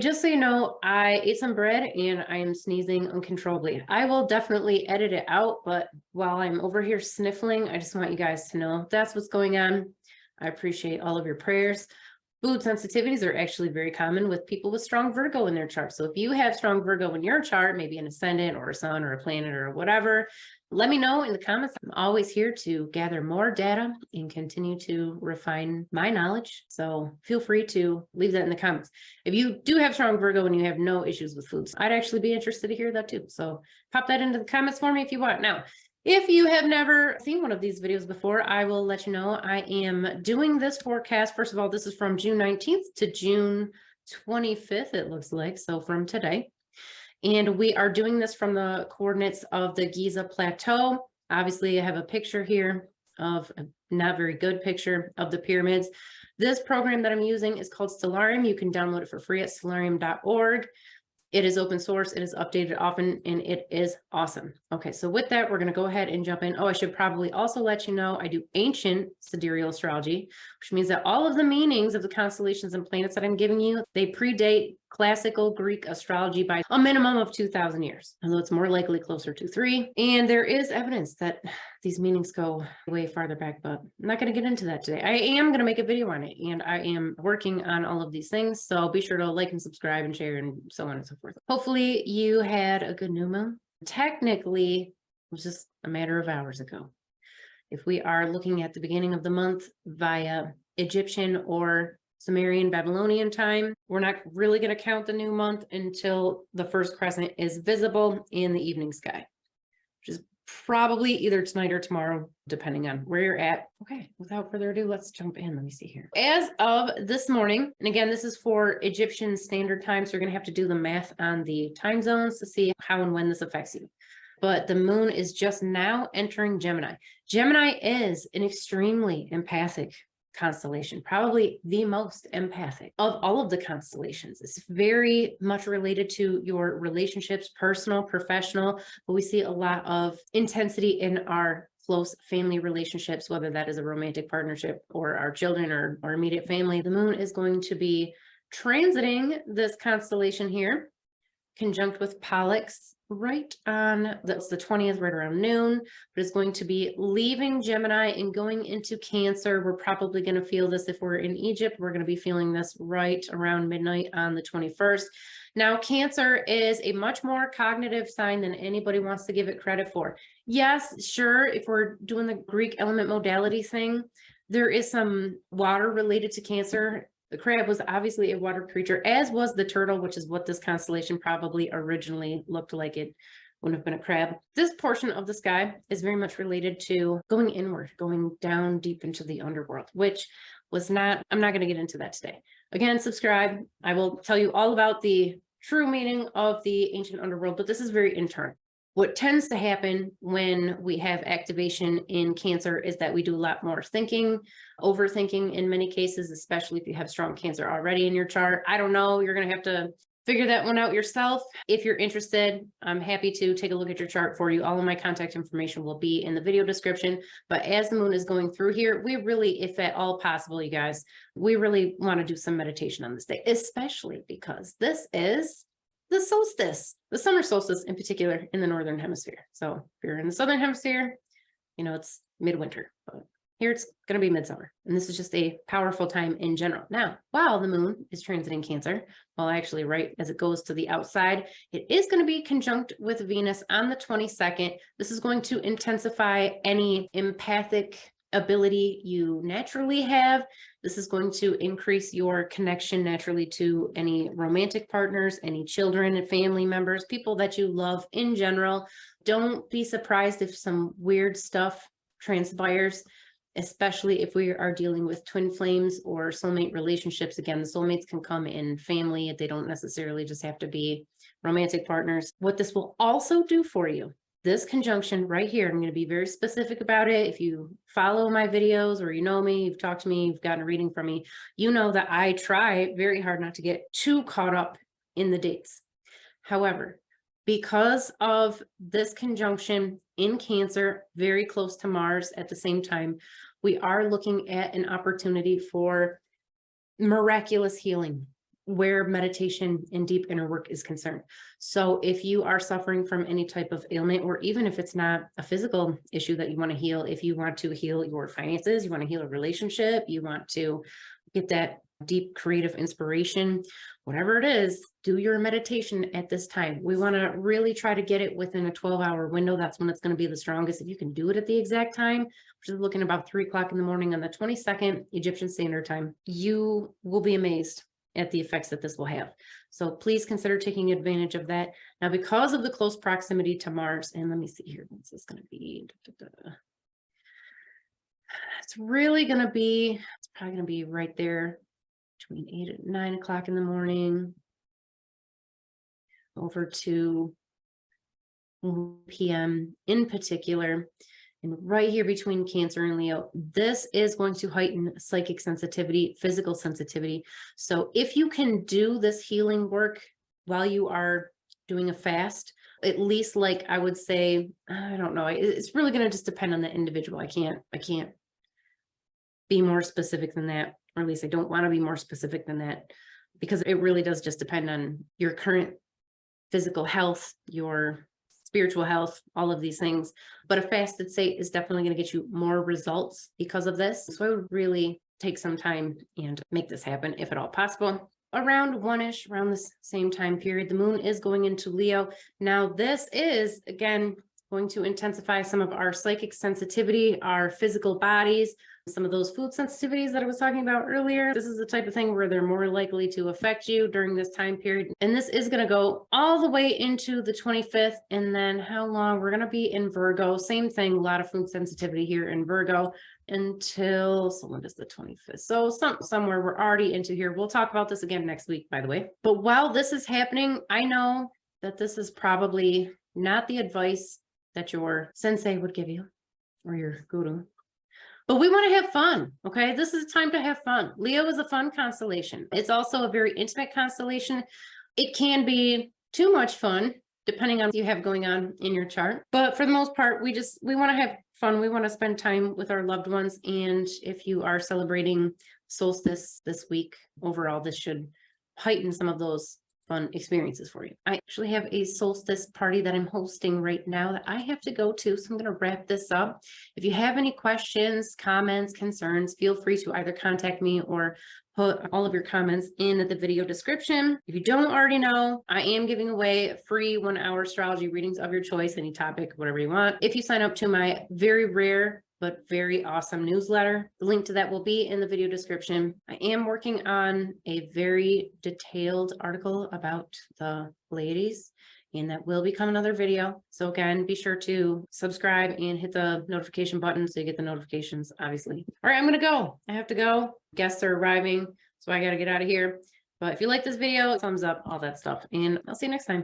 Just so you know, I ate some bread and I am sneezing uncontrollably. I will definitely edit it out, but while I'm over here sniffling, I just want you guys to know that's what's going on. I appreciate all of your prayers. Food sensitivities are actually very common with people with strong Virgo in their chart. So if you have strong Virgo in your chart, maybe an ascendant or a sun or a planet or whatever, let me know in the comments. I'm always here to gather more data and continue to refine my knowledge. So feel free to leave that in the comments. If you do have strong Virgo and you have no issues with foods, I'd actually be interested to hear that too. So pop that into the comments for me if you want. Now, if you have never seen one of these videos before, I will let you know I am doing this forecast. First of all, this is from June 19th to June 25th, it looks like. So from today. And we are doing this from the coordinates of the Giza Plateau. Obviously, I have a picture here of a not very good picture of the pyramids. This program that I'm using is called Stellarium. You can download it for free at stellarium.org. It is open source. It is updated often, and it is awesome. Okay, so with that, we're going to go ahead and jump in. Oh, I should probably also let you know I do ancient sidereal astrology, which means that all of the meanings of the constellations and planets that I'm giving you, they predate classical Greek astrology by a minimum of 2,000 years, although it's more likely closer to 3. And there is evidence that these meanings go way farther back, but I'm not going to get into that today. I am going to make a video on it, and I am working on all of these things. So be sure to like and subscribe and share and so on and so forth. Hopefully you had a good new moon. Technically, it was just a matter of hours ago. If we are looking at the beginning of the month via Egyptian or Sumerian, Babylonian time, we're not really going to count the new month until the first crescent is visible in the evening sky, which is probably either tonight or tomorrow, depending on where you're at. Okay, without further ado, let's jump in. Let me see here. As of this morning, and again, this is for Egyptian Standard Time, so you're going to have to do the math on the time zones to see how and when this affects you. But the moon is just now entering Gemini. Gemini is an extremely empathic constellation, probably the most empathic of all of the constellations. It's very much related to your relationships, personal, professional, but we see a lot of intensity in our close family relationships, whether that is a romantic partnership or our children or our immediate family. The moon is going to be transiting this constellation here, conjunct with Pollux right on, that's the 20th, right around noon, but it's going to be leaving Gemini and going into Cancer. We're probably going to feel this if we're in Egypt. We're going to be feeling this right around midnight on the 21st. Now, Cancer is a much more cognitive sign than anybody wants to give it credit for. Yes, sure, if we're doing the Greek element modality thing, there is some water related to Cancer. The crab was obviously a water creature, as was the turtle, which is what this constellation probably originally looked like. It wouldn't have been a crab. This portion of the sky is very much related to going inward, going down deep into the underworld, which was not, I'm not going to get into that today. Again, subscribe. I will tell you all about the true meaning of the ancient underworld, but this is very internal. What tends to happen when we have activation in Cancer is that we do a lot more thinking, overthinking in many cases, especially if you have strong Cancer already in your chart. I don't know, you're going to have to figure that one out yourself. If you're interested, I'm happy to take a look at your chart for you. All of my contact information will be in the video description. But as the moon is going through here, we really, if at all possible, you guys, we really want to do some meditation on this day, especially because this is the solstice, the summer solstice in particular in the Northern Hemisphere. So if you're in the Southern Hemisphere, you know, it's midwinter, but here it's going to be midsummer. And this is just a powerful time in general. Now, while the moon is transiting Cancer, well, actually right as it goes to the outside, it is going to be conjunct with Venus on the 22nd. This is going to intensify any empathic ability you naturally have. This is going to increase your connection naturally to any romantic partners, any children and family members, people that you love in general. Don't be surprised if some weird stuff transpires, especially if we are dealing with twin flames or soulmate relationships. Again, the soulmates can come in family. They don't necessarily just have to be romantic partners. What this will also do for you, this conjunction right here, I'm going to be very specific about it. If you follow my videos or you know me, you've talked to me, you've gotten a reading from me, you know that I try very hard not to get too caught up in the dates. However, because of this conjunction in Cancer, very close to Mars at the same time, we are looking at an opportunity for miraculous healing. where meditation and deep inner work is concerned. So if you are suffering from any type of ailment, or even if it's not a physical issue that you want to heal, if you want to heal your finances, you want to heal a relationship, you want to get that deep creative inspiration, whatever it is, do your meditation at this time. We want to really try to get it within a 12-hour window. That's when it's going to be the strongest. If you can do it at the exact time, which is looking about 3 o'clock in the morning on the 22nd Egyptian Standard Time, you will be amazed at the effects that this will have. So please consider taking advantage of that. Now, because of the close proximity to Mars, and let me see here, what's this going to be? It's really going to be, it's probably going to be right there between 8 and 9 o'clock in the morning over to 1 p.m. in particular. And right here between Cancer and Leo, this is going to heighten psychic sensitivity, physical sensitivity. So if you can do this healing work while you are doing a fast, at least, like I would say, I don't know, it's really going to just depend on the individual. I can't be more specific than that, or at least I don't want to be more specific than that, because it really does just depend on your current physical health, your spiritual health, all of these things. But a fasted state is definitely going to get you more results because of this. So I would really take some time and make this happen if at all possible. Around one-ish, around this same time period, the moon is going into Leo. Now, this is, again, going to intensify some of our psychic sensitivity, our physical bodies, some of those food sensitivities that I was talking about earlier. This is the type of thing where they're more likely to affect you during this time period. And this is going to go all the way into the 25th. And then how long? We're going to be in Virgo. Same thing, a lot of food sensitivity here in Virgo until, so when is the 25th? So somewhere we're already into here. We'll talk about this again next week, by the way. But while this is happening, I know that this is probably not the advice that your sensei would give you or your guru. But we want to have fun, okay? This is a time to have fun. Leo is a fun constellation. It's also a very intimate constellation. It can be too much fun, depending on what you have going on in your chart. But for the most part, we want to have fun. We want to spend time with our loved ones. And if you are celebrating solstice this week, overall, this should heighten some of those fun experiences for you. I actually have a solstice party that I'm hosting right now that I have to go to, so I'm going to wrap this up. If you have any questions, comments, concerns, feel free to either contact me or put all of your comments in the video description. If you don't already know, I am giving away free 1-hour astrology readings of your choice, any topic, whatever you want, if you sign up to my very rare but very awesome newsletter. The link to that will be in the video description. I am working on a very detailed article about the Pleiades, and that will become another video. So again, be sure to subscribe and hit the notification button so you get the notifications, obviously. All right, I'm gonna go. I have to go. Guests are arriving, so I gotta get out of here. But if you like this video, thumbs up, all that stuff, and I'll see you next time.